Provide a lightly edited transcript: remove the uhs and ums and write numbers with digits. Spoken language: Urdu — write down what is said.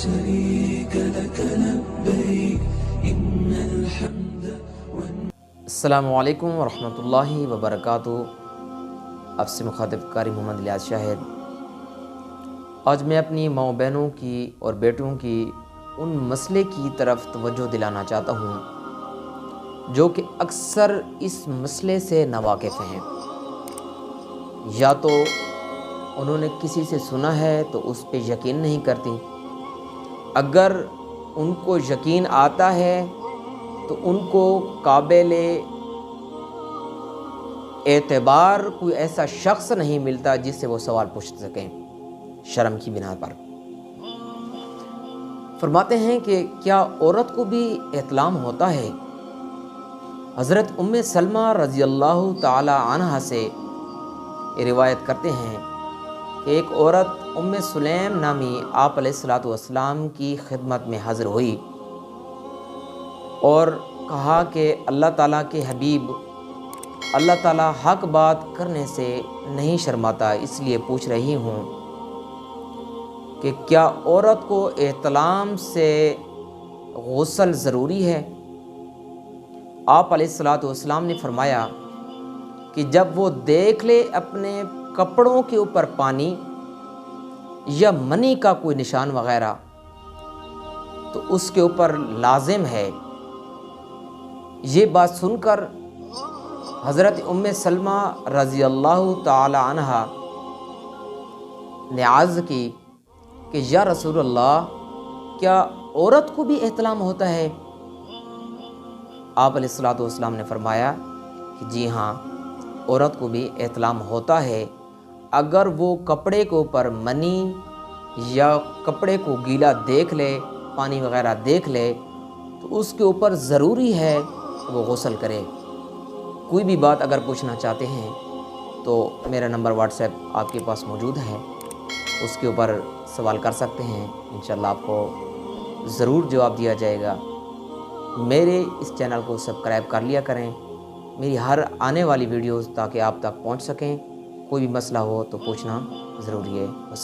شريك لك لبيك إن الحمد السلام علیکم ورحمۃ اللہ وبرکاتہ۔ آپ سے مخاطب قاری محمد الیاس شاہد۔ آج میں اپنی ماؤں بہنوں کی اور بیٹوں کی ان مسئلے کی طرف توجہ دلانا چاہتا ہوں جو کہ اکثر اس مسئلے سے ناواقف ہیں، یا تو انہوں نے کسی سے سنا ہے تو اس پہ یقین نہیں کرتی، اگر ان کو یقین آتا ہے تو ان کو قابل اعتبار کوئی ایسا شخص نہیں ملتا جس سے وہ سوال پوچھ سکیں شرم کی بنا پر۔ فرماتے ہیں کہ کیا عورت کو بھی احتلام ہوتا ہے؟ حضرت ام سلمہ رضی اللہ تعالی عنہا سے روایت کرتے ہیں کہ ایک عورت ام سلیم نامی آپ علیہ الصلوۃ والسلام کی خدمت میں حاضر ہوئی اور کہا کہ اللہ تعالیٰ کے حبیب، اللہ تعالیٰ حق بات کرنے سے نہیں شرماتا، اس لیے پوچھ رہی ہوں کہ کیا عورت کو احتلام سے غسل ضروری ہے؟ آپ علیہ الصلوۃ والسلام نے فرمایا کہ جب وہ دیکھ لے اپنے کپڑوں کے اوپر پانی یا منی کا کوئی نشان وغیرہ تو اس کے اوپر لازم ہے۔ یہ بات سن کر حضرت ام سلمہ رضی اللہ تعالی عنہا نے عرض کی کہ یا رسول اللہ، کیا عورت کو بھی احتلام ہوتا ہے؟ آپ علیہ الصلوۃ والسلام نے فرمایا کہ جی ہاں، عورت کو بھی احتلام ہوتا ہے اگر وہ کپڑے کے اوپر منی یا کپڑے کو گیلا دیکھ لے، پانی وغیرہ دیکھ لے تو اس کے اوپر ضروری ہے وہ غسل کرے۔ کوئی بھی بات اگر پوچھنا چاہتے ہیں تو میرا نمبر واٹس ایپ آپ کے پاس موجود ہے، اس کے اوپر سوال کر سکتے ہیں، انشاءاللہ آپ کو ضرور جواب دیا جائے گا۔ میرے اس چینل کو سبسکرائب کر لیا کریں، میری ہر آنے والی ویڈیوز تاکہ آپ تک پہنچ سکیں۔ کوئی بھی مسئلہ ہو تو پوچھنا ضروری ہے۔